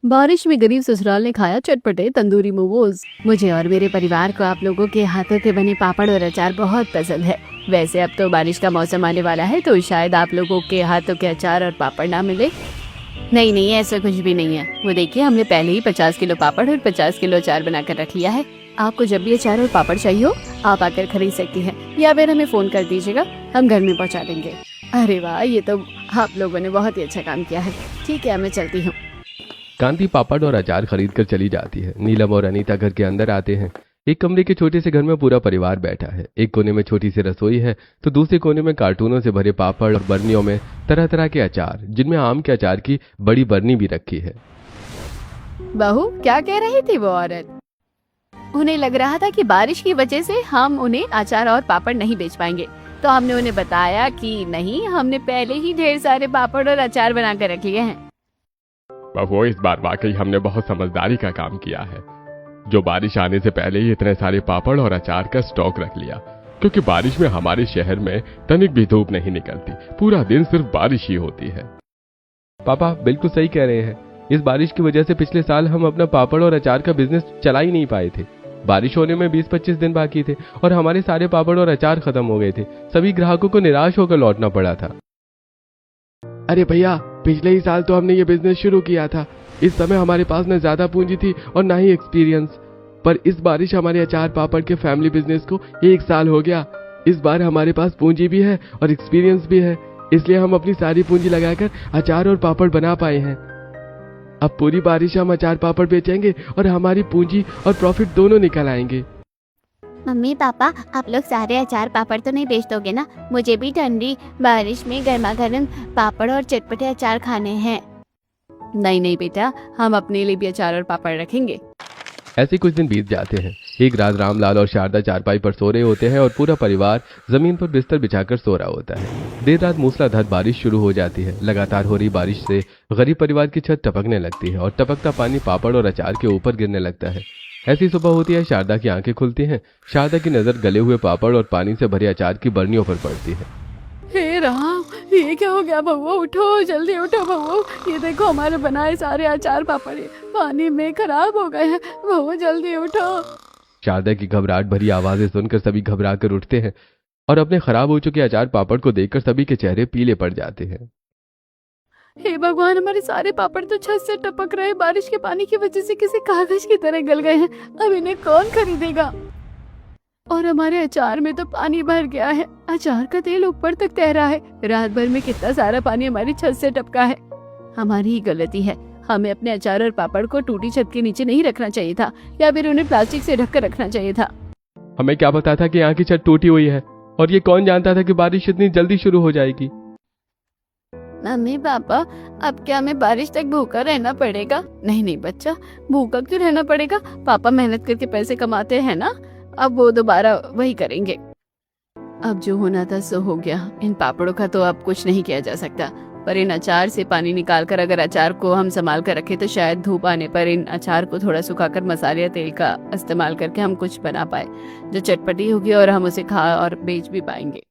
बारिश में गरीब ससुराल ने खाया चटपटे तंदूरी मोमोज। मुझे और मेरे परिवार को आप लोगों के हाथों के बने पापड़ और अचार बहुत पसंद है। वैसे अब तो बारिश का मौसम आने वाला है, तो शायद आप लोगों के हाथों के अचार और पापड़ ना मिले। नहीं नहीं, ऐसा कुछ भी नहीं है। वो देखिए, हमने पहले ही 50 किलो पापड़ और 50 किलो अचार बनाकर रख लिया है। आपको जब भी अचार और पापड़ चाहिए हो, आप आकर खरीद सकती हैं, या फिर हमें फोन कर दीजिएगा, हम घर में पहुंचा देंगे। अरे वाह, ये तो आप लोगों ने बहुत ही अच्छा काम किया है। ठीक है, मैं चलती हूँ। कांति पापड़ और अचार खरीद कर चली जाती है। नीलम और अनीता घर के अंदर आते हैं। एक कमरे के छोटे से घर में पूरा परिवार बैठा है। एक कोने में छोटी सी रसोई है, तो दूसरे कोने में कार्टूनों से भरे पापड़ और बर्नियों में तरह तरह के अचार, जिनमें आम के अचार की बड़ी बर्नी भी रखी है। बहू, क्या कह रही थी वो औरत? उन्हें लग रहा था कि बारिश की वजह से हम उन्हें अचार और पापड़ नहीं बेच पाएंगे, तो हमने उन्हें बताया कि नहीं, हमने पहले ही ढेर सारे पापड़ और अचार बना कर रख लिए हैं। बहू, इस बार वाकई हमने बहुत समझदारी का काम किया है, जो बारिश आने से पहले ही इतने सारे पापड़ और अचार का स्टॉक रख लिया, क्योंकि बारिश में हमारे शहर में तनिक भी धूप नहीं निकलती। पूरा दिन सिर्फ बारिश ही होती है। पापा बिल्कुल सही कह रहे हैं। इस बारिश की वजह से पिछले साल हम अपना पापड़ और अचार का बिजनेस चला ही नहीं पाए थे। बारिश होने में 20-25 दिन बाकी थे और हमारे सारे पापड़ और अचार खत्म हो गए थे। सभी ग्राहकों को निराश होकर लौटना पड़ा था। अरे भैया, पिछले ही साल तो हमने ये बिजनेस शुरू किया था। इस समय हमारे पास न ज्यादा पूंजी थी और ना ही एक्सपीरियंस, पर इस बारिश हमारे अचार पापड़ के फैमिली बिजनेस को 1 साल हो गया। इस बार हमारे पास पूंजी भी है और एक्सपीरियंस भी है, इसलिए हम अपनी सारी पूंजी लगाकर अचार और पापड़ बना पाए हैं। अब पूरी बारिश हम अचार पापड़ बेचेंगे और हमारी पूंजी और प्रॉफिट दोनों निकल आएंगे। मम्मी पापा, आप लोग सारे अचार पापड़ तो नहीं बेच दोगे ना? मुझे भी ठंडी बारिश में गर्मा गर्म पापड़ और चटपटे अचार खाने हैं। नहीं नहीं बेटा, हम अपने लिए भी अचार और पापड़ रखेंगे। ऐसे कुछ दिन बीत जाते हैं। एक रात रामलाल और शारदा चारपाई पर सो रहे होते हैं और पूरा परिवार जमीन पर बिस्तर बिछाकर सो रहा होता है। देर रात मूसलाधार बारिश शुरू हो जाती है। लगातार हो रही बारिश से गरीब परिवार की छत टपकने लगती है और टपकता पानी पापड़ और अचार के ऊपर गिरने लगता है। ऐसी सुबह होती है, शारदा की आंखें खुलती हैं। शारदा की नजर गले हुए पापड़ और पानी से भरे अचार की बर्नियों पर पड़ती है। हे राम, ये क्या हो गया? बहू उठो, जल्दी उठो बहू। ये देखो, हमारे बनाए सारे अचार पापड़ पानी में खराब हो गए हैं। बहू जल्दी उठो। शारदा की घबराहट भरी आवाजें सुनकर सभी घबरा कर उठते हैं और अपने खराब हो चुके अचार पापड़ को देखकर सभी के चेहरे पीले पड़ जाते हैं। हे भगवान, हमारे सारे पापड़ तो छत से टपक रहे, बारिश के पानी की वजह से किसी कागज की तरह गल गए हैं। अब इन्हें कौन खरीदेगा? और हमारे अचार में तो पानी भर गया है। अचार का तेल ऊपर तक तैरा है। रात भर में कितना सारा पानी हमारी छत से टपका है। हमारी ही गलती है। हमें अपने अचार और पापड़ को टूटी छत के नीचे नहीं रखना चाहिए था, या फिर उन्हें प्लास्टिक से ढककर रखना चाहिए था। हमें क्या पता था कि यहाँ की छत टूटी हुई है, और ये कौन जानता था कि बारिश इतनी जल्दी शुरू हो जाएगी। मम्मी पापा, अब क्या हमें बारिश तक भूखा रहना पड़ेगा? नहीं नहीं बच्चा, भूखा क्यों रहना पड़ेगा? पापा मेहनत करके पैसे कमाते हैं ना, अब वो दोबारा वही करेंगे। अब जो होना था सो हो गया। इन पापड़ों का तो अब कुछ नहीं किया जा सकता, पर इन अचार से पानी निकालकर अगर अचार को हम संभाल कर रखें तो शायद धूप आने पर इन अचार को थोड़ा सुखाकर मसाले या तेल का इस्तेमाल करके हम कुछ बना पाए जो चटपटी होगी और हम उसे खा और बेच भी पाएंगे।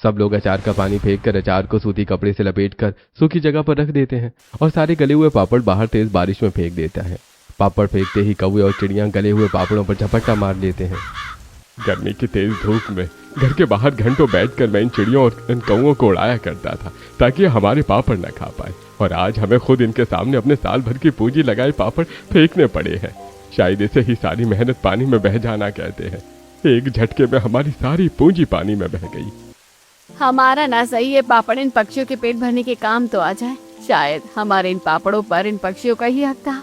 सब लोग अचार का पानी फेंककर अचार को सूती कपड़े से लपेटकर सूखी जगह पर रख देते हैं और सारे गले हुए पापड़ बाहर तेज बारिश में फेंक देता है। पापड़ फेंकते ही कौवे और चिड़ियां गले हुए पापड़ों पर झपट्टा मार देते हैं। गर्मी की तेज धूप में घर के बाहर घंटों बैठकर मैं इन चिड़ियों और इन कौवों को उड़ाया करता था ताकि हमारे पापड़ न खा पाए, और आज हमें खुद इनके सामने अपने साल भर की पूंजी लगाए पापड़ फेंकने पड़े हैं। शायद इसे ही सारी मेहनत पानी में बह जाना कहते हैं। एक झटके में हमारी सारी पूंजी पानी में बह गई। हमारा ना सही है, पापड़ इन पक्षियों के पेट भरने के काम तो आ जाए। शायद हमारे इन पापड़ों पर इन पक्षियों का ही हक था।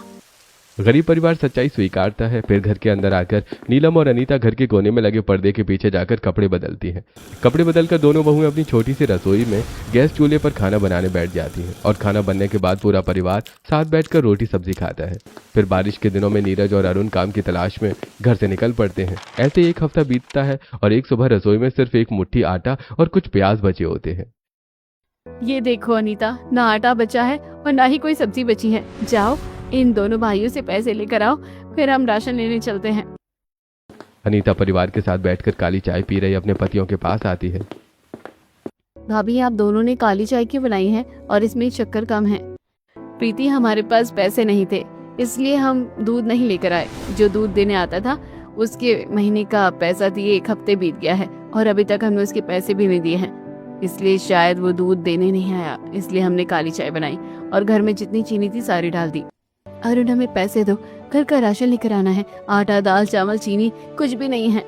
गरीब परिवार सच्चाई स्वीकारता है। फिर घर के अंदर आकर नीलम और अनीता घर के कोने में लगे पर्दे के पीछे जाकर कपड़े बदलती हैं। कपड़े बदलकर दोनों बहुएं अपनी छोटी सी रसोई में गैस चूल्हे पर खाना बनाने बैठ जाती हैं और खाना बनने के बाद पूरा परिवार साथ बैठकर रोटी सब्जी खाता है। फिर बारिश के दिनों में नीरज और अरुण काम की तलाश में घर से निकल पड़ते हैं। ऐसे एक हफ्ता बीतता है और एक सुबह रसोई में सिर्फ एक मुट्ठी आटा और कुछ प्याज बचे होते हैं। ये देखो अनीता, ना आटा बचा है और ना ही कोई सब्जी बची है। जाओ इन दोनों भाइयों से पैसे लेकर आओ, फिर हम राशन लेने चलते हैं। अनीता परिवार के साथ बैठकर काली चाय पी रही अपने पतियों के पास आती है। भाभी, आप दोनों ने काली चाय क्यों बनाई है और इसमें शक्कर कम है? प्रीति, हमारे पास पैसे नहीं थे, इसलिए हम दूध नहीं लेकर आए। जो दूध देने आता था उसके महीने का पैसा दिए 1 हफ्ते बीत गया है और अभी तक हमने उसके पैसे भी नहीं दिए हैं, इसलिए शायद वो दूध देने नहीं आया। इसलिए हमने काली चाय बनाई और घर में जितनी चीनी थी सारी डाल दी। अरुण, हमें पैसे दो, घर का राशन लेकर आना है। आटा, दाल, चावल, चीनी कुछ भी नहीं है।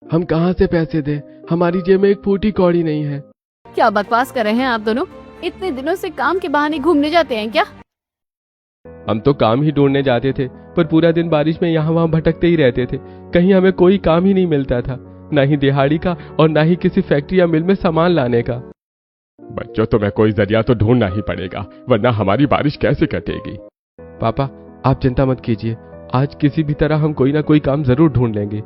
हम कहाँ से पैसे दें? हमारी जेब में एक फूटी कौड़ी नहीं है। क्या बकवास कर रहे हैं आप दोनों? इतने दिनों से काम के बहाने घूमने जाते हैं क्या? हम तो काम ही ढूंढने जाते थे, पर पूरा दिन बारिश में यहाँ वहाँ भटकते ही रहते थे। कहीं हमें कोई काम ही नहीं मिलता था, ना ही दिहाड़ी का और ना ही किसी फैक्ट्री या मिल में सामान लाने का। बच्चों, तुम्हें कोई जरिया तो ढूंढना ही पड़ेगा, वरना हमारी बारिश कैसे कटेगी। पापा, आप चिंता मत कीजिए, आज किसी भी तरह हम कोई ना कोई काम जरूर ढूंढ लेंगे।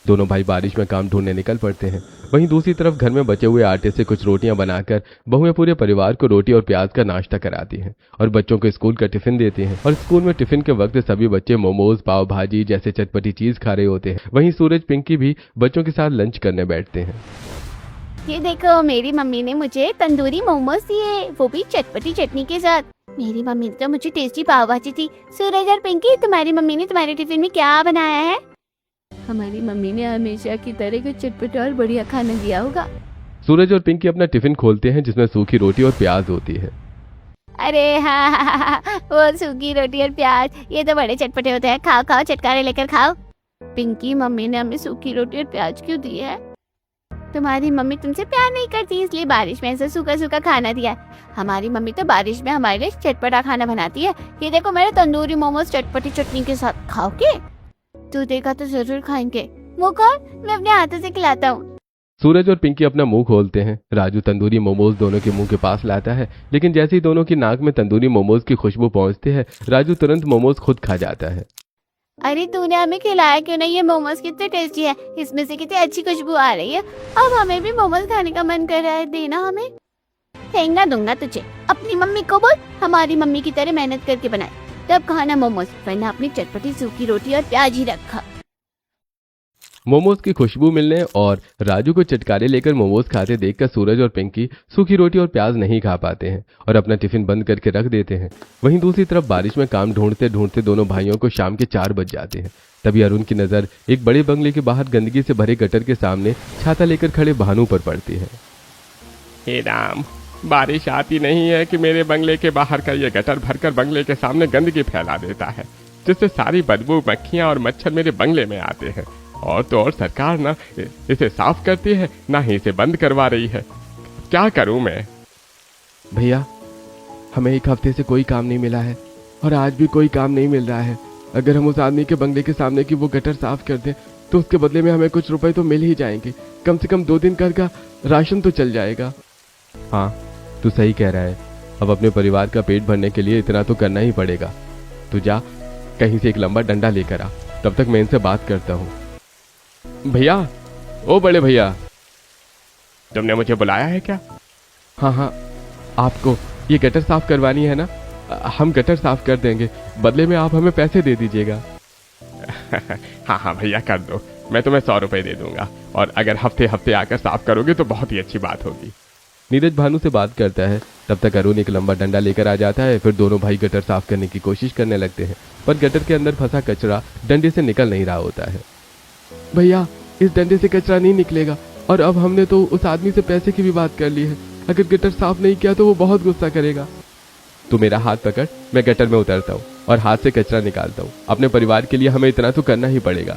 दोनों भाई बारिश में काम ढूंढने निकल पड़ते हैं। वहीं दूसरी तरफ घर में बचे हुए आटे से कुछ रोटियां बनाकर बहुएं पूरे परिवार को रोटी और प्याज का नाश्ता कराती हैं और बच्चों को स्कूल का टिफिन देती हैं। और स्कूल में टिफिन के वक्त सभी बच्चे मोमोज, पाव भाजी जैसे चटपटी चीज खा रहे होते हैं। वहीं सूरज, पिंकी भी बच्चों के साथ लंच करने बैठते हैं। ये देखो, मेरी मम्मी ने मुझे तंदूरी मोमोज दिए, वो भी चटपटी चटनी के साथ। मेरी मम्मी ने तो मुझे टेस्टी पाव भाजी दी। सूरज और पिंकी, तुम्हारी मम्मी ने तुम्हारे टिफिन में क्या बनाया है? हमारी मम्मी ने हमेशा की तरह कुछ चटपटा और बढ़िया खाना दिया होगा। सूरज और पिंकी अपना टिफिन खोलते हैं जिसमें सूखी रोटी और प्याज होती है। अरे हाँ, वो सूखी रोटी और प्याज, ये तो बड़े चटपटे होते हैं। खाओ खाओ, चटकारे लेकर खाओ। पिंकी, मम्मी ने हमें सूखी रोटी और प्याज क्यों दी है? तुम्हारी मम्मी तुमसे प्यार नहीं करती, इसलिए बारिश में ऐसा सूखा सूखा खाना दिया है। हमारी मम्मी तो बारिश में हमारे लिए चटपटा खाना बनाती है। ये देखो, मेरे तंदूरी मोमोज चटपटी चटनी के साथ। खाओगे? तू देखा तो जरूर खाएंगे। वो कौन? मैं अपने हाथों से खिलाता हूँ। सूरज और पिंकी अपना मुंह खोलते हैं। राजू तंदूरी मोमोज दोनों के मुंह के पास लाता है, लेकिन जैसे ही दोनों की नाक में तंदूरी मोमोज की खुशबू पहुंचती है, राजू तुरंत मोमोज खुद खा जाता है। अरे तूने हमें खिलाया क्यों नहीं? ये मोमोज कितने टेस्टी है, इसमें से कितनी अच्छी खुशबू आ रही है। अब हमें भी मोमोज खाने का मन कर रहा है, देना हमें। फेंकना दूंगा तुझे। अपनी मम्मी को बोल हमारी मम्मी की तरह मेहनत करके बनाए, तब खाना मोमोज, वरना अपनी चटपटी सूखी रोटी और प्याज ही रखा। मोमोज की खुशबू मिलने और राजू को चटकारे लेकर मोमोज खाते देखकर सूरज और पिंकी सूखी रोटी और प्याज नहीं खा पाते हैं और अपना टिफिन बंद करके रख देते हैं। वहीं दूसरी तरफ बारिश में काम ढूंढते ढूंढते दोनों भाइयों को शाम के 4 बज जाते हैं। तभी अरुण की नजर एक बड़े बंगले के बाहर गंदगी से भरे गटर के सामने छाता लेकर खड़े भानु पर पड़ती है। हे राम, बारिश आती नहीं है कि मेरे बंगले के बाहर का ये गटर भरकर बंगले के सामने गंदगी फैला देता है, जिससे सारी बदबू, मक्खियां और मच्छर मेरे बंगले में आते हैं। और तो और सरकार ना इसे साफ करती है, ना ही इसे बंद करवा रही है। क्या करूं मैं? भैया, हमें 1 हफ्ते से कोई काम नहीं मिला है और आज भी कोई काम नहीं मिल रहा है। अगर हम उस आदमी के बंगले के सामने की वो गटर साफ कर दें तो उसके बदले में हमें कुछ रुपए तो मिल ही जाएंगे। कम से कम 2 दिन का राशन तो चल जाएगा। हाँ, तू सही कह रहा है। अब अपने परिवार का पेट भरने के लिए इतना तो करना ही पड़ेगा। तू जा, कहीं से एक लंबा डंडा लेकर आ, तब तक मैं इनसे बात करता हूँ। भैया, ओ बड़े भैया, तुमने मुझे बुलाया है क्या? हाँ, आपको ये गटर साफ करवानी है ना? हम गटर साफ कर देंगे, बदले में आप हमें पैसे दे दीजिएगा। हाँ भैया, कर दो। मैं तुम्हें 100 रुपए दे दूंगा और अगर हफ्ते हफ्ते आकर साफ करोगे तो बहुत ही अच्छी बात होगी। नीरज भानु से बात करता है। तब तक अरुण एक लंबा डंडा लेकर आ जाता है। फिर दोनों भाई गटर साफ करने की कोशिश करने लगते हैं, पर गटर के अंदर फंसा कचरा डंडे से निकल नहीं रहा होता है। भैया, इस डंडे से कचरा नहीं निकलेगा और अब हमने तो उस आदमी से पैसे की भी बात कर ली है। अगर गटर साफ नहीं किया तो वो बहुत गुस्सा करेगा। तू मेरा हाथ पकड़, मैं गटर में उतरता हूँ और हाथ से कचरा निकालता हूँ। अपने परिवार के लिए हमें इतना तो करना ही पड़ेगा।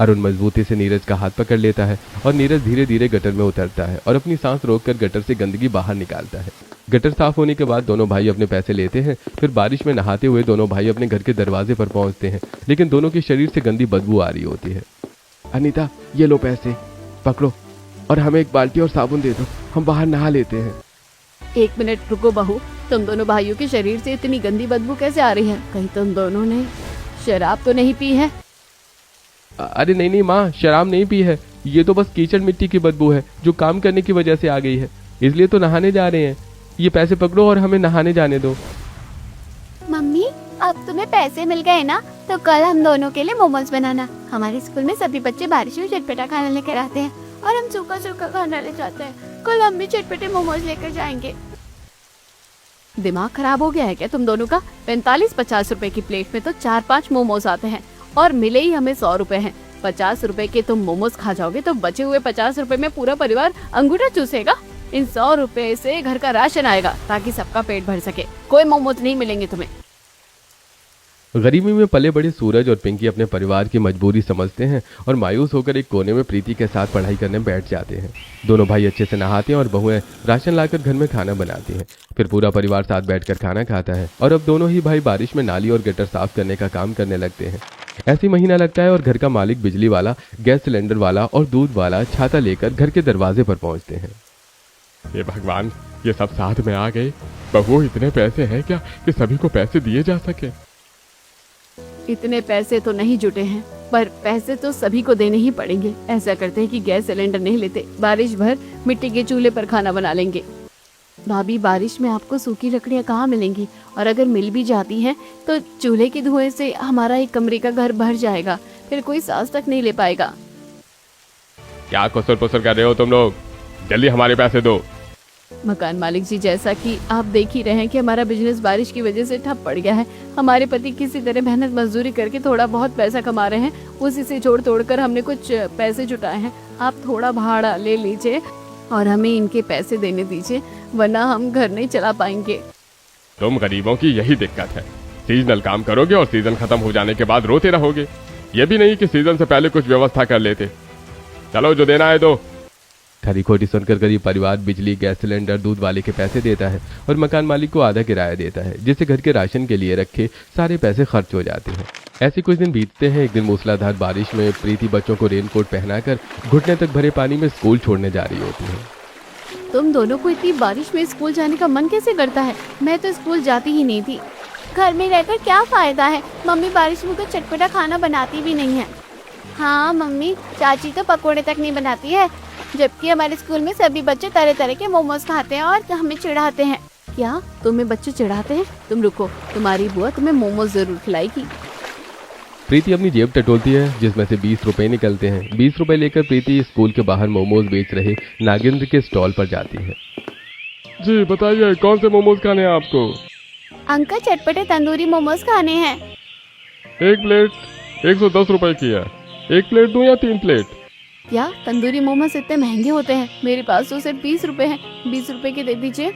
अरुण मजबूती से नीरज का हाथ पकड़ लेता है और नीरज धीरे धीरे गटर में उतरता है और अपनी सांस रोककर गटर से गंदगी बाहर निकालता है। गटर साफ होने के बाद दोनों भाई अपने पैसे लेते हैं। फिर बारिश में नहाते हुए दोनों भाई अपने घर के दरवाजे पर पहुंचते हैं, लेकिन दोनों के शरीर से गंदी बदबू आ रही होती है। अनीता, ये लो पैसे, पकड़ो और हमें एक बाल्टी और साबुन दे दो, हम बाहर नहा लेते हैं। 1 मिनट रुको बहू, तुम दोनों भाइयों के शरीर से इतनी गंदी बदबू कैसे आ रही है? कहीं तुम दोनों ने शराब तो नहीं पी है? अरे नहीं माँ, शराब नहीं पी है। ये तो बस कीचड़ मिट्टी की बदबू है जो काम करने की वजह से आ गई है, इसलिए तो नहाने जा रहे हैं। ये पैसे पकड़ो और हमें नहाने जाने दो। मम्मी, अब तुम्हें पैसे मिल गए ना, तो कल हम दोनों के लिए मोमोज बनाना। हमारे स्कूल में सभी बच्चे बारिश में चटपटा खाना लेकर आते हैं और हम सूखा सूखा खाना ले जाते हैं। कल हम भी चटपटे मोमोज लेकर जाएंगे। दिमाग खराब हो गया है क्या तुम दोनों का? 45-50 रुपए की प्लेट में तो 4-5 मोमोज आते हैं और मिले ही हमें 100 रुपए हैं। 50 रुपए के तुम मोमोज खा जाओगे तो बचे हुए 50 रुपए में पूरा परिवार अंगूठा चूसेगा। इन 100 रुपए से घर का राशन आएगा ताकि सबका पेट भर सके। कोई मोमोज नहीं मिलेंगे तुम्हें। गरीबी में पले बड़े सूरज और पिंकी अपने परिवार की मजबूरी समझते हैं और मायूस होकर एक कोने में प्रीति के साथ पढ़ाई करने बैठ जाते हैं। दोनों भाई अच्छे से नहाते हैं और बहुएं राशन लाकर घर में खाना बनाती हैं। फिर पूरा परिवार साथ बैठकर खाना खाता है और अब दोनों ही भाई बारिश में नाली और गटर साफ करने का काम करने लगते हैं। ऐसी महीना लगता है और घर का मालिक बिजली वाला, गैस सिलेंडर वाला और दूध वाला छाता लेकर घर के दरवाजे पर पहुंचते हैं। हे भगवान, ये सब साथ में आ गए। बहू, इतने पैसे हैं क्या कि सभी को पैसे दिए जा सके? इतने पैसे तो नहीं जुटे हैं, पर पैसे तो सभी को देने ही पड़ेंगे। ऐसा करते हैं कि गैस सिलेंडर नहीं लेते, बारिश भर मिट्टी के चूल्हे पर खाना बना लेंगे। भाभी, बारिश में आपको सूखी लकड़ियाँ कहाँ मिलेंगी? और अगर मिल भी जाती हैं तो चूल्हे के धुएं से हमारा एक कमरे का घर भर जाएगा, फिर कोई सांस तक नहीं ले पाएगा। क्या कुसर पुसर कर रहे हो तुम लोग? जल्दी हमारे पैसे दो। मकान मालिक जी, जैसा कि आप देख ही रहे हैं कि हमारा बिजनेस बारिश की वजह से ठप पड़ गया है। हमारे पति किसी तरह मेहनत मजदूरी करके थोड़ा बहुत पैसा कमा रहे हैं, उसी से जोड़ तोड़ कर हमने कुछ पैसे जुटाए हैं। आप थोड़ा भाड़ा ले लीजिए और हमें इनके पैसे देने दीजिए, वरना हम घर नहीं चला पाएंगे। तुम गरीबों की यही दिक्कत है, सीजनल काम करोगे और सीजन खत्म हो जाने के बाद रोते रहोगे। ये भी नहीं कि सीजन से पहले कुछ व्यवस्था कर लेते। चलो, जो देना है दो। खरी खोटी सुनकर गरीब परिवार बिजली, गैस सिलेंडर, दूध वाले के पैसे देता है और मकान मालिक को आधा किराया देता है, जिससे घर के राशन के लिए रखे सारे पैसे खर्च हो जाते हैं। ऐसे कुछ दिन बीतते हैं। एक दिन मूसलाधार बारिश में प्रीति बच्चों को रेनकोट पहनाकर घुटने तक भरे पानी में स्कूल छोड़ने जा रही होती है। तुम दोनों को इतनी बारिश में स्कूल जाने का मन कैसे करता है? मैं तो स्कूल जाती ही नहीं थी। घर में रहकर क्या फायदा है? मम्मी बारिश में कुछ चटपटा खाना बनाती भी नहीं है। हाँ मम्मी, चाची तो पकोड़े तक नहीं बनाती है, जबकि हमारे स्कूल में सभी बच्चे तरह तरह के मोमोज खाते हैं और हमें चिढ़ाते हैं। क्या तुम्हें बच्चे चिढ़ाते हैं? तुम रुको, तुम्हारी बुआ तुम्हें मोमोज जरूर खिलाएगी। प्रीति अपनी जेब टटोलती है, जिसमें से 20 रुपए निकलते हैं। 20 रुपए लेकर प्रीति स्कूल के बाहर मोमोज बेच रहे नागेंद्र के स्टॉल पर जाती है। जी बताइए, कौन से मोमोज खाने हैं आपको? अंकल, चटपटे तंदूरी मोमोज खाने हैं। एक प्लेट 110 रुपए की है। एक प्लेट दूं या 3 प्लेट? क्या तंदूरी मोमोज इतने महंगे होते हैं? मेरे पास तो सिर्फ 20 रुपए हैं। 20 रुपए के दे दीजिए।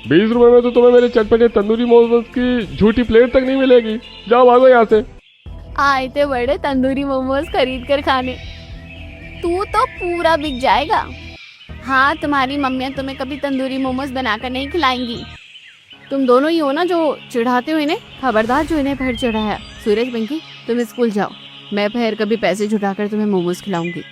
20 रुपए में तो तुम्हें मेरे चटपटे तंदूरी मोमोज की झूठी प्लेट तक नहीं मिलेगी। जाओ, भागो यहाँ से। आए थे बड़े तंदूरी मोमोज खरीद कर खाने। तू तो पूरा बिक जाएगा। हाँ, तुम्हारी मम्मियाँ तुम्हें कभी तंदूरी मोमोज बनाकर नहीं खिलाएंगी। तुम दोनों ही हो ना जो चिढ़ाते हो इन्हें। खबरदार जो इन्हें फिर चिढ़ाया। सूरज, पिंकी, तुम स्कूल जाओ, मैं फिर कभी पैसे जुटाकर तुम्हें मोमोज खिलाऊंगी।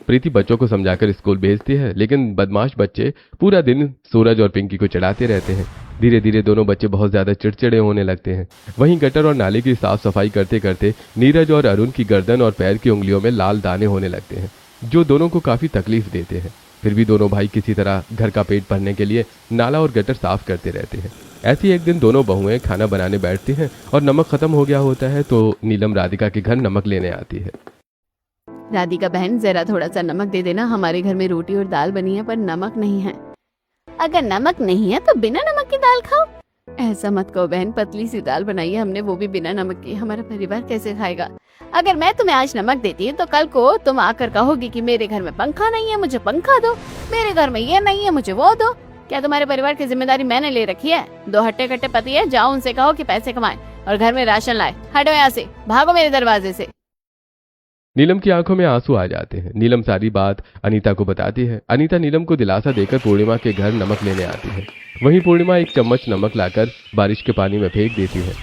प्रीति बच्चों को समझाकर स्कूल भेजती है, लेकिन बदमाश बच्चे पूरा दिन सूरज और पिंकी को चिढ़ाते रहते हैं। धीरे धीरे दोनों बच्चे बहुत ज्यादा चिड़चिड़े होने लगते हैं। वहीं गटर और नाले की साफ सफाई करते करते नीरज और अरुण की गर्दन और पैर की उंगलियों में लाल दाने होने लगते हैं, जो दोनों को काफी तकलीफ देते हैं। फिर भी दोनों भाई किसी तरह घर का पेट भरने के लिए नाला और गटर साफ करते रहते हैं। ऐसी एक दिन दोनों बहुएं खाना बनाने बैठती हैं और नमक खत्म हो गया होता है तो नीलम राधिका के घर नमक लेने आती है। राधिका बहन, जरा थोड़ा सा नमक दे देना। हमारे घर में रोटी और दाल बनी है पर नमक नहीं है। अगर नमक नहीं है तो बिना नमक की दाल खाओ। ऐसा मत कहो बहन, पतली सी दाल बनाई है हमने, वो भी बिना नमक की। हमारा परिवार कैसे खाएगा? अगर मैं तुम्हें आज नमक देती हूँ तो कल को तुम आकर कहोगी कि मेरे घर में पंखा नहीं है, मुझे पंखा दो। मेरे घर में ये नहीं है, मुझे वो दो। क्या तुम्हारे परिवार की जिम्मेदारी मैंने ले रखी है? 2 हट्टे कट्टे पति है, जाओ उनसे कहो कि पैसे कमाएं और घर में राशन लाए। हटो यहाँ से, भागो मेरे दरवाजे से। नीलम की आंखों में आंसू आ जाते हैं। नीलम सारी बात अनीता को बताती है। अनीता नीलम को दिलासा देकर पूर्णिमा के घर नमक लेने आती है। वहीं पूर्णिमा एक चम्मच नमक लाकर बारिश के पानी में फेंक देती है।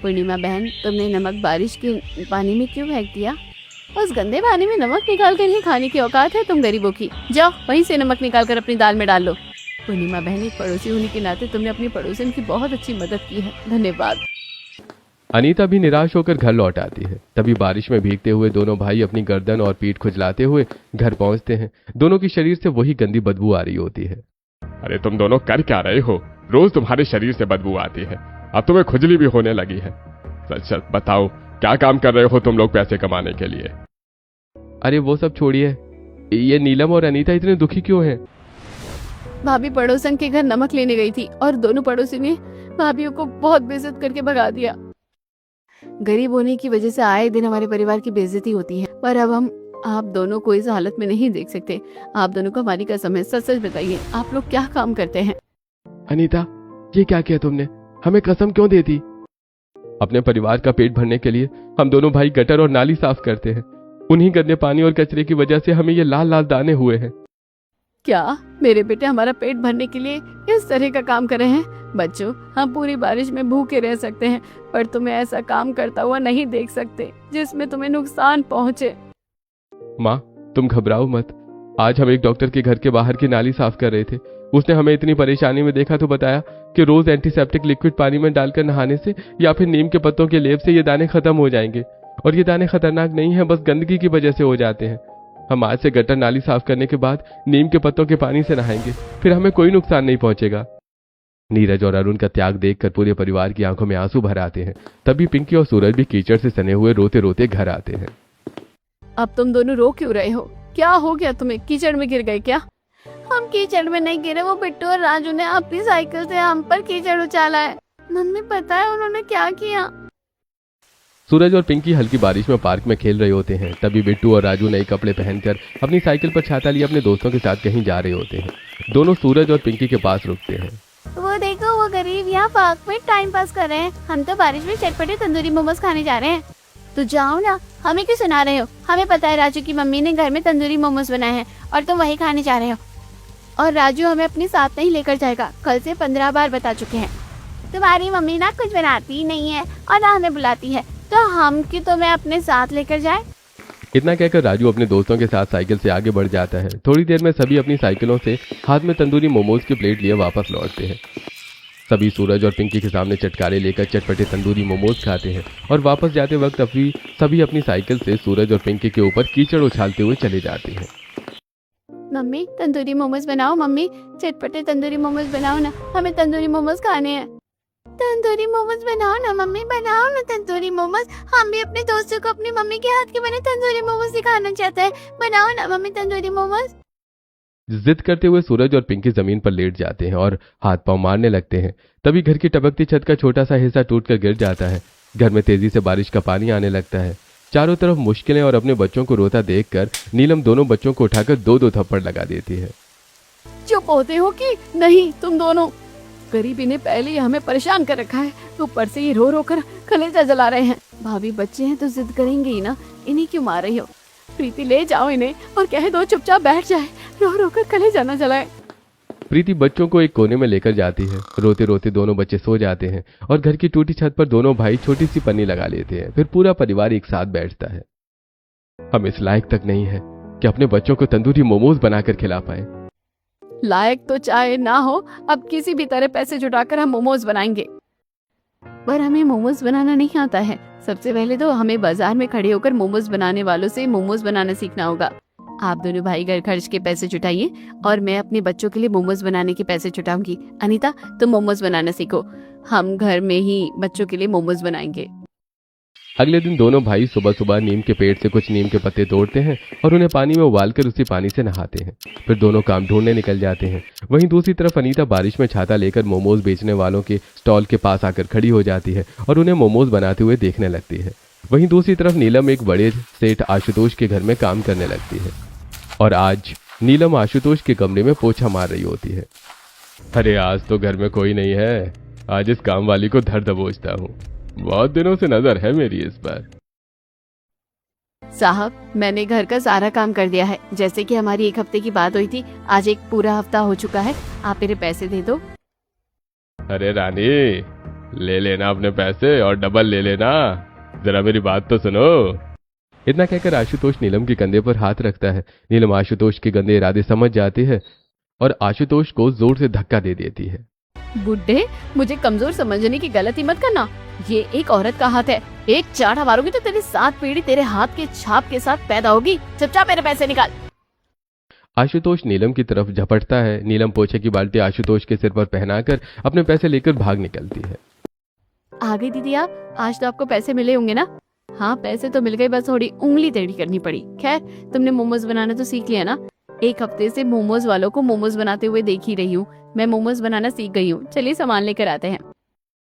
पूर्णिमा बहन, तुमने नमक बारिश के पानी में क्यों फेंक दिया? उस गंदे पानी में नमक निकाल कर ही खाने की औकात है तुम गरीबों की। जाओ वहीं से नमक निकाल कर अपनी दाल में डाल लो। पूर्णिमा बहन, एक पड़ोसी होने के नाते तुमने अपनी पड़ोसन की बहुत अच्छी मदद की है, धन्यवाद। अनीता भी निराश होकर घर लौट आती है। तभी बारिश में भीगते हुए दोनों भाई अपनी गर्दन और पीठ खुजलाते हुए घर पहुंचते हैं। दोनों की शरीर से वही गंदी बदबू आ रही होती है। अरे तुम दोनों कर क्या रहे हो? रोज तुम्हारे शरीर से बदबू आती है, अब तुम्हें खुजली भी होने लगी है। सच सच बताओ, क्या काम कर रहे हो तुम लोग पैसे कमाने के लिए? अरे वो सब छोड़िए, ये नीलम और अनीता इतने दुखी क्यों हैं? भाभी पड़ोसन के घर नमक लेने गई थी और दोनों पड़ोसी ने भाभीियों को बहुत बेइज्जत करके भगा दिया। गरीब होने की वजह से आए दिन हमारे परिवार की बेइज्जती होती है, पर अब हम आप दोनों को इस हालत में नहीं देख सकते। आप दोनों को हमारी कसम है, सच सच बताइए आप लोग क्या काम करते हैं? अनीता, ये क्या किया तुमने? हमें कसम क्यों दे दी? अपने परिवार का पेट भरने के लिए हम दोनों भाई गटर और नाली साफ करते हैं। उन्हीं गंदे पानी और कचरे की वजह से हमें ये लाल लाल दाने हुए हैं। क्या मेरे बेटे हमारा पेट भरने के लिए इस तरह का काम कर रहे हैं? बच्चों, हम पूरी बारिश में भूखे रह सकते हैं, पर तुम्हें ऐसा काम करता हुआ नहीं देख सकते जिसमें तुम्हें नुकसान पहुंचे। माँ, तुम घबराओ मत। आज हम एक डॉक्टर के घर के बाहर की नाली साफ कर रहे थे। उसने हमें इतनी परेशानी में देखा तो बताया कि रोज एंटीसेप्टिक लिक्विड पानी में डालकर नहाने से या फिर नीम के पत्तों के लेप से ये दाने खत्म हो जाएंगे। और ये दाने खतरनाक नहीं है, बस गंदगी की वजह से हो जाते हैं। हम आज से गटर नाली साफ करने के बाद नीम के पत्तों के पानी से नहाएंगे, फिर हमें कोई नुकसान नहीं पहुंचेगा। नीरज और अरुण का त्याग देखकर पूरे परिवार की आंखों में आंसू भर आते हैं। तभी पिंकी और सूरज भी कीचड़ से सने हुए रोते रोते घर आते हैं। अब तुम दोनों रो क्यों रहे हो? क्या हो गया तुम्हें? कीचड़ में गिर गए क्या? हम कीचड़ में नहीं गिरे, वो बिट्टू और राजू ने अपनी साइकिल से हम पर कीचड़ उछाला है। मम्मी पता है उन्होंने क्या किया? सूरज और पिंकी हल्की बारिश में पार्क में खेल रहे होते हैं। तभी बिट्टू और राजू नए कपड़े पहनकर अपनी साइकिल पर छाता लिए अपने दोस्तों के साथ कहीं जा रहे होते हैं। दोनों सूरज और पिंकी के पास रुकते हैं। वो देखो, वो गरीब यहाँ पार्क में टाइम पास कर रहे हैं। हम तो बारिश में चटपटे तंदूरी मोमोज खाने जा रहे हैं। तो जाओ ना, हमें क्यों सुना रहे हो? हमें पता है राजू की मम्मी ने घर में तंदूरी मोमोज बनाए हैं और तुम वही खाने जा रहे हो। और राजू हमें अपने साथ नहीं लेकर जाएगा, कल से 15 बार बता चुके हैं। तुम्हारी मम्मी ना कुछ बनाती ही नहीं है और ना हमें बुलाती है, तो हम कि तुम्हें अपने साथ लेकर जाए। इतना कहकर राजू अपने दोस्तों के साथ साइकिल से आगे बढ़ जाता है। थोड़ी देर में सभी अपनी साइकिलों से हाथ में तंदूरी मोमोज की प्लेट लिए वापस लौटते हैं। सभी सूरज और पिंकी के सामने चटकारे लेकर चटपटे तंदूरी मोमोज खाते हैं और वापस जाते वक्त अभी सभी अपनी साइकिल से सूरज और पिंकी के ऊपर कीचड़ उछालते हुए चले जाते हैं। मम्मी तंदूरी मोमोज बनाओ, मम्मी चटपटे तंदूरी मोमोज बनाओ ना, हमें तंदूरी मोमोज खाने हैं। तंदूरी मोमोज बनाओ ना मम्मी, बनाओ ना तंदूरी मोमोज। हम भी अपने दोस्तों को अपनी मम्मी के हाथ के बने तंदूरी मोमोज दिखाना चाहते हैं। बनाओ ना मम्मी तंदूरी मोमोज। जिद करते हुए सूरज और पिंकी जमीन पर लेट जाते हैं और हाथ पांव मारने लगते हैं। तभी घर की टपकती छत का छोटा सा हिस्सा टूटकर गिर जाता है। घर में तेजी से बारिश का पानी आने लगता है। चारों तरफ मुश्किलें और अपने बच्चों को रोता देखकर नीलम दोनों बच्चों को उठाकर दो दो थप्पड़ लगा देती है। चुप होते हो कि नहीं? तुम दोनों गरीबी ने पहले ही हमें परेशान कर रखा है, ऊपर से ये रो रो कर कलेजा जला रहे हैं। भाभी बच्चे हैं तो जिद करेंगे ही ना, इन्हें क्यों मार रही हो? प्रीति ले जाओ इन्हें और कह दो चुपचाप बैठ जाए, रो रो कर कलेजा न जलाए। प्रीति बच्चों को एक कोने में लेकर जाती है। रोते रोते दोनों बच्चे सो जाते हैं और घर की टूटी छत पर दोनों भाई छोटी सी पन्नी लगा लेते हैं। फिर पूरा परिवार एक साथ बैठता है। हम इस लायक तक नहीं है कि अपने बच्चों को तंदूरी मोमोज बनाकर खिला पाए। लायक तो चाहे ना हो, अब किसी भी तरह पैसे जुटाकर हम मोमोज बनाएंगे। पर हमें मोमोज बनाना नहीं आता है। सबसे पहले तो हमें बाजार में खड़े होकर मोमोज बनाने वालों से मोमोज बनाना सीखना होगा। आप दोनों भाई घर खर्च के पैसे जुटाइए और मैं अपने बच्चों के लिए मोमोज बनाने के पैसे जुटाऊंगी। अनीता, तुम मोमोज बनाना सीखो, हम घर में ही बच्चों के लिए मोमोज बनाएंगे। अगले दिन दोनों भाई सुबह सुबह नीम के पेड़ से कुछ नीम के पत्ते तोड़ते हैं और उन्हें पानी में उबालकर उसी पानी से नहाते हैं। फिर दोनों काम ढूंढने निकल जाते हैं। वहीं दूसरी तरफ अनीता बारिश में छाता लेकर मोमोज बेचने वालों के स्टॉल के पास आकर खड़ी हो जाती है और उन्हें मोमोज बनाते हुए देखने लगती है। वहीं दूसरी तरफ नीलम एक बड़े सेठ आशुतोष के घर में काम करने लगती है और आज नीलम आशुतोष के कमरे में पोछा मार रही होती है। अरे आज तो घर में कोई नहीं है, आज इस काम वाली को धर दबोचता हूँ। बहुत दिनों से नजर है मेरी इस पर। साहब, मैंने घर का सारा काम कर दिया है। जैसे कि हमारी 1 हफ्ते की बात हुई थी, आज 1 पूरा हफ्ता हो चुका है। आप मेरे पैसे दे दो। अरे रानी, ले लेना अपने पैसे और डबल ले लेना, जरा मेरी बात तो सुनो। इतना कहकर आशुतोष नीलम के कंधे पर हाथ रखता है। नीलम आशुतोष के गंदे इरादे समझ जाती है और आशुतोष को जोर से धक्का दे देती है। बुड्ढे, मुझे कमजोर समझने की गलती मत करना। ये एक औरत का हाथ है, एक चाटा मारोगी तो तेरी 7 पीढ़ी तेरे हाथ के छाप के साथ पैदा होगी। चुपचाप मेरे पैसे निकाल। आशुतोष नीलम की तरफ झपटता है। नीलम पोछे की बाल्टी आशुतोष के सिर पर पहनाकर अपने पैसे लेकर भाग निकलती है। आ गई दीदी आप, आज तो आपको पैसे मिले होंगे ना? हाँ, पैसे तो मिल गए, बस थोड़ी उंगली टेढ़ी करनी पड़ी। खैर, तुमने मोमोज बनाना तो सीख लिया ना? एक हफ्ते से मोमोज वालों को मोमोज बनाते हुए देख ही रही हूँ। मैं मोमोज बनाना सीख गई हूँ। चलिए सामान लेकर आते हैं।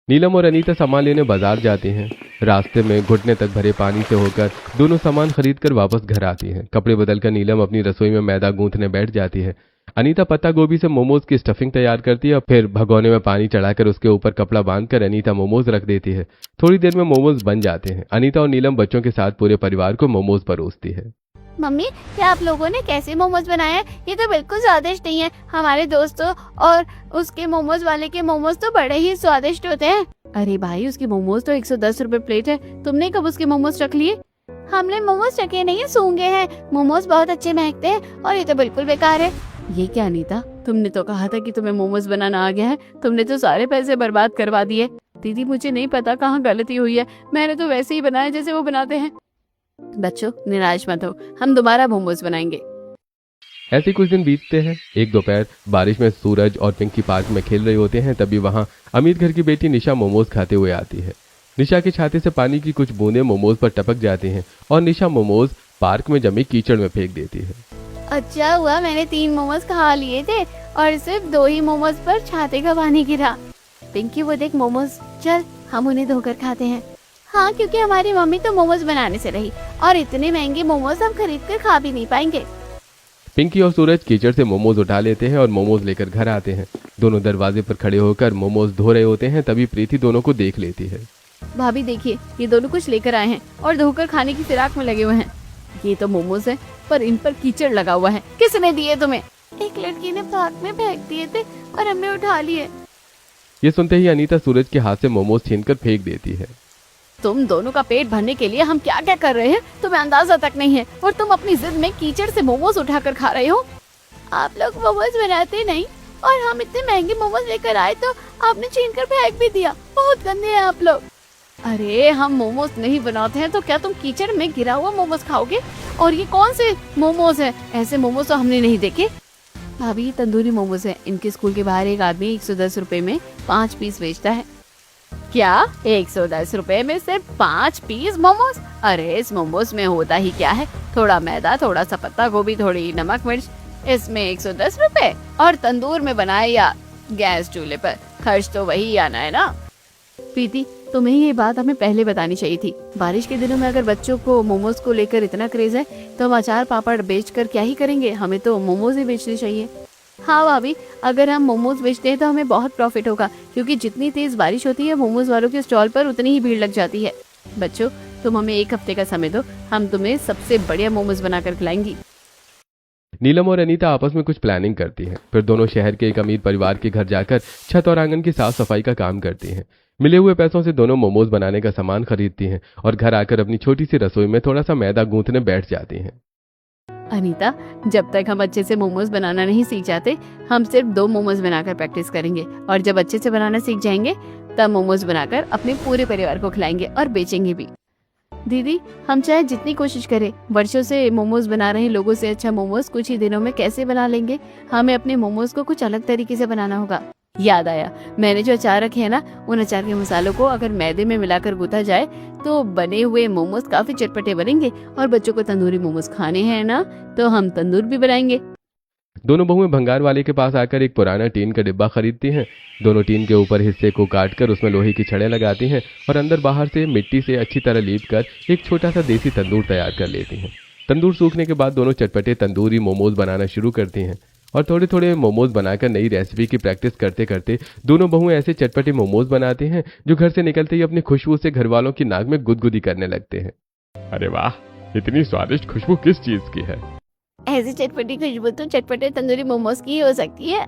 नीलम और अनीता सामान लेने बाजार जाती हैं। रास्ते में घुटने तक भरे पानी से होकर दोनों सामान खरीदकर वापस घर आती हैं। कपड़े बदलकर नीलम अपनी रसोई में मैदा गूंथने बैठ जाती है। अनीता पत्ता गोभी से मोमोज की स्टफिंग तैयार करती है। फिर भगोने में पानी चढ़ाकर उसके ऊपर कपड़ा बांधकर अनीता मोमोज रख देती है। थोड़ी देर में मोमोज बन जाते हैं। अनीता और नीलम बच्चों के साथ पूरे परिवार को मोमोज परोसती है। मम्मी, क्या आप लोगों ने कैसे मोमोज बनाए हैं? ये तो बिल्कुल स्वादिष्ट नहीं है। हमारे दोस्तों और उसके मोमोज वाले के मोमोज तो बड़े ही स्वादिष्ट होते हैं। अरे भाई, उसके मोमोज तो 110 रुपए प्लेट है। तुमने कब उसके मोमोज रख लिए? हमने मोमोज रखे नहीं है, सूंघे हैं। मोमोज बहुत अच्छे महकते हैं और ये तो बिल्कुल बेकार है। ये क्या अनीता, तुमने तो कहा था कि तुम्हें मोमोज बनाना आ गया है। तुमने तो सारे पैसे बर्बाद करवा दिए। दीदी, मुझे नहीं पता कहाँ गलती हुई है। मैंने तो वैसे ही बनाया जैसे वो बनाते हैं। बच्चों, निराश मत हो, हम दोबारा मोमोज बनाएंगे। ऐसे कुछ दिन बीतते हैं। एक दोपहर बारिश में सूरज और पिंकी पार्क में खेल रहे होते हैं। तभी वहां अमित घर की बेटी निशा मोमोज खाते हुए आती है। निशा के छाते से पानी की कुछ बूंदें मोमोज पर टपक जाती हैं और निशा मोमोज पार्क में जमी कीचड़ में फेंक देती है। अच्छा हुआ मैंने 3 मोमोज खा लिए थे और सिर्फ 2 ही मोमोज पर छाते का पानी गिरा। पिंकी, वो देख मोमोज, चल हम उन्हें धोकर खाते हैं। हाँ, क्योंकि हमारी मम्मी तो मोमोज बनाने से रही और इतने महंगे मोमोज हम खरीद कर खा भी नहीं पाएंगे। पिंकी और सूरज कीचड़ से मोमोज उठा लेते हैं और मोमोज लेकर घर आते हैं। दोनों दरवाजे पर खड़े होकर मोमोज धो रहे होते हैं। तभी प्रीति दोनों को देख लेती है। भाभी देखिए, ये दोनों कुछ लेकर आए हैं और धोकर खाने की फिराक में लगे हुए हैं। ये तो मोमोज है, पर इन पर कीचड़ लगा हुआ है। किसने दिए तुम्हें? एक लड़की ने पार्क में फेंक दिए थे और हमने उठा लिए। ये सुनते ही अनीता सूरज के हाथ से मोमोज छीनकर फेंक देती है। तुम दोनों का पेट भरने के लिए हम क्या क्या कर रहे हैं, तुम्हें अंदाजा तक नहीं है। और तुम अपनी जिद में कीचड़ से मोमोज उठाकर खा रहे हो। आप लोग मोमोज बनाते नहीं और हम इतने महंगे मोमोज लेकर आए तो आपने छीन कर फेंक भी दिया। बहुत गंदे हैं आप लोग। अरे, हम मोमोज नहीं बनाते हैं तो क्या तुम कीचड़ में गिरा हुआ मोमोज खाओगे? और ये कौन से मोमोज है? ऐसे मोमोज तो हमने नहीं देखे। भाभी, ये तंदूरी मोमोज है। इनके स्कूल के बाहर एक आदमी 110 रुपए में 5 पीस बेचता है। क्या 110 रुपए में सिर्फ 5 पीस मोमोज? अरे, इस मोमोज में होता ही क्या है? थोड़ा मैदा, थोड़ा सा पत्ता गोभी, थोड़ी नमक मिर्च। इसमें 110 रुपए और तंदूर में बनाए या गैस चूल्हे पर, खर्च तो वही आना है ना। प्रीति, तुम्हें ये बात हमें पहले बतानी चाहिए थी। बारिश के दिनों में अगर बच्चों को मोमोज को लेकर इतना क्रेज है तो हम अचार पापड़ बेचकर क्या ही करेंगे? हमें तो मोमोज ही बेचने चाहिए। हाँ भाभी, अगर हम मोमोज बेचते हैं तो हमें बहुत प्रॉफिट होगा, क्योंकि जितनी तेज बारिश होती है मोमोज वालों के स्टॉल पर उतनी ही भीड़ लग जाती है। बच्चों, तुम हमें 1 हफ्ते का समय दो, हम तुम्हें सबसे बढ़िया मोमोज बनाकर खिलाएंगी। नीलम और अनीता आपस में कुछ प्लानिंग करती हैं। फिर दोनों शहर के एक अमीर परिवार के घर जाकर छत और आंगन की साफ सफाई का काम करती हैं। मिले हुए पैसों से दोनों मोमोज बनाने का सामान खरीदती हैं और घर आकर अपनी छोटी सी रसोई में थोड़ा सा मैदा गूंथने बैठ जाती हैं। अनीता, जब तक हम अच्छे से मोमोज बनाना नहीं सीख जाते, हम सिर्फ 2 मोमोज बनाकर प्रैक्टिस करेंगे और जब अच्छे से बनाना सीख जाएंगे तब मोमोज बनाकर अपने पूरे परिवार को खिलाएंगे और बेचेंगे भी। दीदी, हम चाहे जितनी कोशिश करें, वर्षों से मोमोज बना रहे लोगों से अच्छा मोमोज कुछ ही दिनों में कैसे बना लेंगे? हमें अपने मोमोज को कुछ अलग तरीके से बनाना होगा। याद आया, मैंने जो अचार रखे हैं ना, उन अचार के मसालों को अगर मैदे में मिलाकर गूथा जाए तो बने हुए मोमोज काफी चटपटे बनेंगे। और बच्चों को तंदूरी मोमोज खाने हैं ना, तो हम तंदूर भी बनाएंगे। दोनों बहुएं भंगार वाले के पास आकर एक पुराना टीन का डिब्बा खरीदती हैं। दोनों टीन के ऊपर हिस्से को काटकर उसमें लोहे की छड़ें लगाती हैं और अंदर बाहर से मिट्टी से अच्छी तरह लीप कर एक छोटा सा देसी तंदूर तैयार कर लेती हैं। तंदूर सूखने के बाद दोनों चटपटे तंदूरी मोमोज बनाना शुरू करती हैं और थोड़े थोड़े मोमोज बनाकर नई रेसिपी की प्रैक्टिस करते करते दोनों बहुएं ऐसे चटपटे मोमोज बनाते हैं जो घर से निकलते ही अपनी खुशबू से घर वालों की नाक में गुदगुदी करने लगते हैं। अरे वाह, इतनी स्वादिष्ट खुशबू किस चीज की है? ऐसी चटपटी खुशबू तो चटपटे तंदूरी मोमोज की हो सकती है।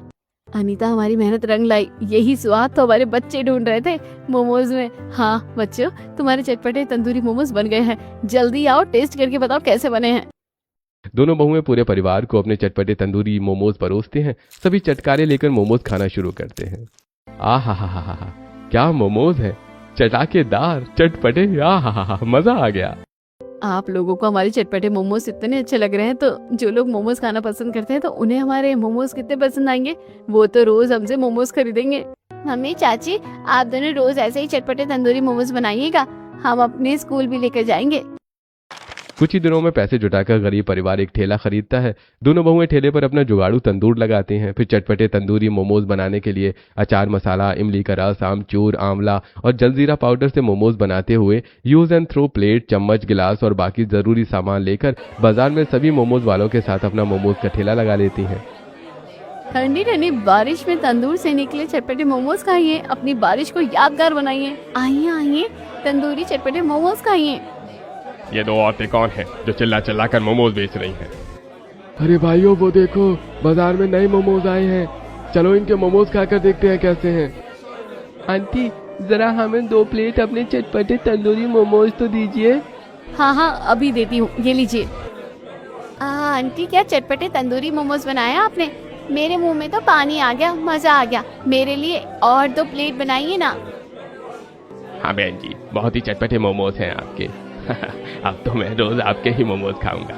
अनीता, हमारी मेहनत रंग लाई। यही स्वाद तो हमारे बच्चे ढूंढ रहे थे मोमोज में। हाँ बच्चों, तुम्हारे चटपटे तंदूरी मोमोज बन गए हैं। जल्दी आओ, टेस्ट करके बताओ कैसे बने हैं। दोनों बहुएं पूरे परिवार को अपने चटपटे तंदूरी मोमोज परोसते हैं। सभी चटकारे लेकर मोमोज खाना शुरू करते हैं। आहा, क्या मोमोज है, चटाकेदार, चटपटे, आहा, मजा आ गया। आप लोगों को हमारे चटपटे मोमोज इतने अच्छे लग रहे हैं तो जो लोग मोमोज खाना पसंद करते हैं तो उन्हें हमारे मोमोज कितने पसंद आएंगे? वो तो रोज हमसे मोमोज खरीदेंगे। मम्मी, चाची, आप दोनों रोज ऐसे ही चटपटे तंदूरी मोमोज बनाइएगा, हम अपने स्कूल भी लेकर जाएंगे। कुछ ही दिनों में पैसे जुटाकर गरीब परिवार एक ठेला खरीदता है। दोनों बहुएं ठेले पर अपना जुगाड़ू तंदूर लगाती हैं। फिर चटपटे तंदूरी मोमोज बनाने के लिए अचार मसाला, इमली का रस, आमचूर, आंवला और जलजीरा पाउडर से मोमोज बनाते हुए यूज एंड थ्रो प्लेट, चम्मच, गिलास और बाकी जरूरी सामान लेकर बाजार में सभी मोमोज वालों के साथ अपना मोमोज का ठेला लगा लेती हैं। ठंडी ठंडी बारिश में तंदूर से निकले चटपटे मोमोज खाइए, अपनी बारिश को यादगार बनाइए। आइए आइए, तंदूरी चटपटे मोमोज खाइए। ये दो औरतें कौन हैं जो चिल्ला चिल्ला कर मोमोज बेच रही हैं? अरे भाइयों, वो देखो, बाजार में नए मोमोज आए हैं। चलो इनके मोमोज खाकर देखते हैं कैसे हैं। आंटी, जरा हमें 2 प्लेट अपने चटपटे तंदूरी मोमोज तो दीजिए। हाँ हाँ, अभी देती हूँ, ये लीजिए। आंटी, क्या चटपटे तंदूरी मोमोज बनाया आपने? मेरे मुंह में तो पानी आ गया, मजा आ गया। मेरे लिए और 2 प्लेट बनाइए ना। हाँ बहन जी, बहुत ही चटपटे मोमोज हैं आपके। अब तो मैं रोज आपके ही मोमोज खाऊंगा।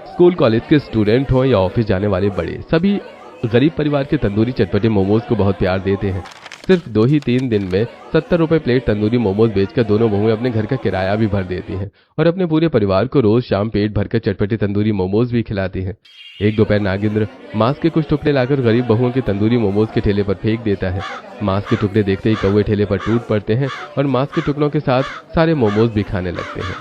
स्कूल कॉलेज के स्टूडेंट हो या ऑफिस जाने वाले बड़े, सभी गरीब परिवार के तंदूरी चटपटे मोमोज को बहुत प्यार देते हैं। सिर्फ 2 ही 3 दिन में 70 रुपए प्लेट तंदूरी मोमोज बेचकर दोनों बहुएं अपने घर का किराया भी भर देती हैं और अपने पूरे परिवार को रोज शाम पेट भरकर चटपटे तंदूरी मोमोज भी खिलाती हैं। एक दोपहर नागेंद्र मांस के कुछ टुकड़े लाकर गरीब बहुओं के तंदूरी मोमोज के ठेले पर फेंक देता है। मांस के टुकड़े देखते ही कौवे ठेले पर टूट पड़ते हैं और मांस के टुकड़ों के साथ सारे मोमोज भी खाने लगते हैं।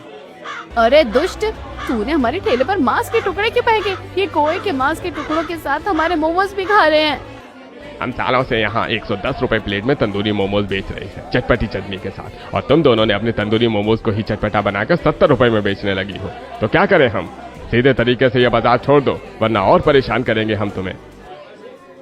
अरे दुष्ट, तूने हमारे ठेले पर मांस के टुकड़े क्यों फेंके? ये कौवे के मांस के टुकड़ों के साथ हमारे मोमोज भी खा रहे हैं। हम सालों से यहाँ 110 रुपए प्लेट में तंदूरी मोमोज बेच रहे हैं, चटपटी चटनी के साथ, और तुम दोनों ने अपने तंदूरी मोमोज को ही चटपटा बनाकर 70 रुपए में बेचने लगी हो। तो क्या करें हम? सीधे तरीके से यह बाजार छोड़ दो, वरना और परेशान करेंगे हम तुम्हें।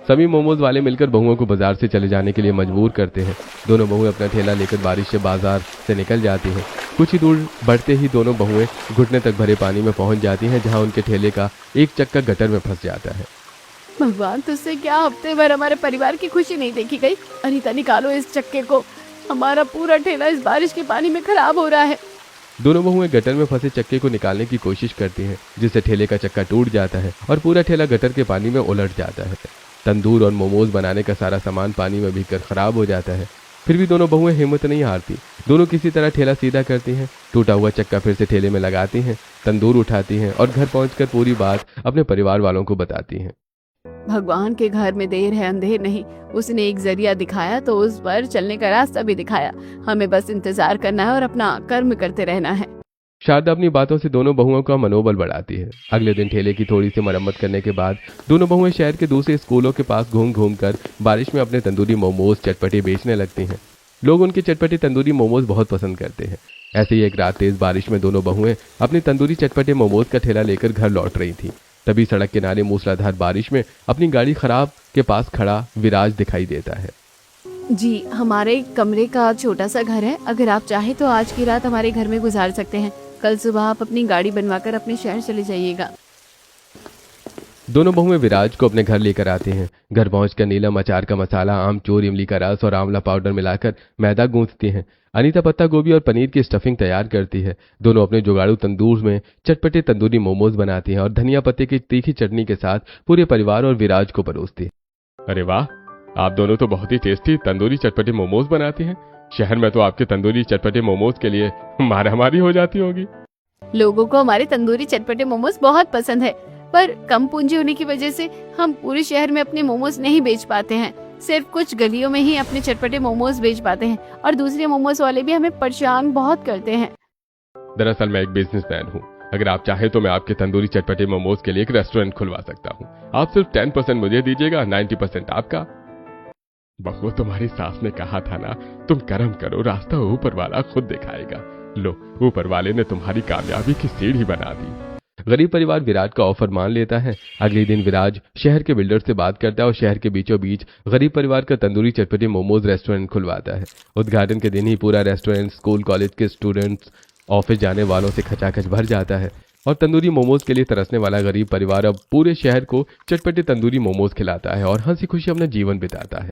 सभी मोमोज वाले मिलकर बहुओं को बाजार से चले जाने के लिए मजबूर करते हैं। दोनों बहुएं अपना ठेला लेकर बारिश से बाजार से निकल जाती हैं। कुछ ही दूर बढ़ते ही दोनों बहुएं घुटने तक भरे पानी में पहुंच जाती हैं, जहां उनके ठेले का एक चक्का गटर में फंस जाता है। भगवान, तुझसे क्या हफ्ते भर हमारे परिवार की खुशी नहीं देखी गई? अनीता, निकालो इस चक्के को, हमारा पूरा ठेला इस बारिश के पानी में खराब हो रहा है। दोनों बहुएं गटर में फंसे चक्के को निकालने की कोशिश करती हैं, जिससे ठेले का चक्का टूट जाता है और पूरा ठेला गटर के पानी में उलट जाता है। तंदूर और मोमोज बनाने का सारा सामान पानी में भीगकर खराब हो जाता है। फिर भी दोनों बहुएं हिम्मत नहीं हारती। दोनों किसी तरह ठेला सीधा करती हैं, टूटा हुआ चक्का फिर से ठेले में लगाती हैं, तंदूर उठाती हैं और घर पहुंचकर पूरी बात अपने परिवार वालों को बताती हैं। भगवान के घर में देर है अंधेर नहीं। उसने एक जरिया दिखाया तो उस पर चलने का रास्ता भी दिखाया। हमें बस इंतजार करना है और अपना कर्म करते रहना है। शारदा अपनी बातों से दोनों बहुओं का मनोबल बढ़ाती है। अगले दिन ठेले की थोड़ी सी मरम्मत करने के बाद दोनों बहुएं शहर के दूसरे स्कूलों के पास घूम घूम कर बारिश में अपने तंदूरी मोमोज चटपटे बेचने लगती हैं। लोग उनके चटपटे तंदूरी मोमोज बहुत पसंद करते हैं। ऐसे ही एक रात तेज बारिश में दोनों बहुएं अपने तंदूरी चटपटे मोमोज का ठेला लेकर घर लौट रही थी। तभी सड़क किनारे मूसलाधार बारिश में अपनी गाड़ी खराब के पास खड़ा विराज दिखाई देता है। जी, हमारे कमरे का छोटा सा घर है। अगर आप चाहे तो आज की रात हमारे घर में गुजार सकते हैं। कल सुबह आप अपनी गाड़ी बनवाकर अपने शहर चले जाइएगा। दोनों बहुएं विराज को अपने घर लेकर आते हैं। घर पहुंचकर नीलम अचार का मसाला, आमचूर, इमली का रस और आंवला पाउडर मिलाकर मैदा गूंथती हैं। अनीता पत्ता गोभी और पनीर की स्टफिंग तैयार करती है। दोनों अपने जुगाड़ू तंदूर में चटपटे तंदूरी मोमोज बनाती हैं और धनिया पत्ते की तीखी चटनी के साथ पूरे परिवार और विराज को परोसती है। अरे वाह, आप दोनों तो बहुत ही टेस्टी तंदूरी चटपटे मोमोज बनाती हैं। शहर में तो आपके तंदूरी चटपटे मोमोज के लिए मारामारी हो जाती होगी। लोगों को हमारे तंदूरी चटपटे मोमोज बहुत पसंद है, पर कम पूंजी होने की वजह से हम पूरे शहर में अपने मोमोज नहीं बेच पाते हैं। सिर्फ कुछ गलियों में ही अपने चटपटे मोमोज बेच पाते हैं और दूसरे मोमोज वाले भी हमें परेशान बहुत करते हैं। दरअसल मैं एक बिजनेसमैन हूँ। अगर आप चाहे तो मैं आपके तंदूरी चटपटे मोमोज के लिए एक रेस्टोरेंट खुलवा सकता हूँ। आप सिर्फ 10% मुझे दीजिएगा, 90% आपका। बहू, तुम्हारी सास ने कहा था ना, तुम कर्म करो, रास्ता ऊपर वाला खुद दिखाएगा। लो, ऊपर वाले ने तुम्हारी कामयाबी की सीढ़ी बना दी। गरीब परिवार विराज का ऑफर मान लेता है। अगले दिन विराज शहर के बिल्डर से बात करता है और शहर के बीचों बीच गरीब परिवार का तंदूरी चटपटे मोमोज रेस्टोरेंट खुलवाता है। उद्घाटन के दिन ही पूरा रेस्टोरेंट स्कूल कॉलेज के स्टूडेंट्स, ऑफिस जाने वालों से खचाखच भर जाता है और तंदूरी मोमोज के लिए तरसने वाला गरीब परिवार अब पूरे शहर को चटपटे तंदूरी मोमोज खिलाता है और हंसी खुशी अपना जीवन बिताता है।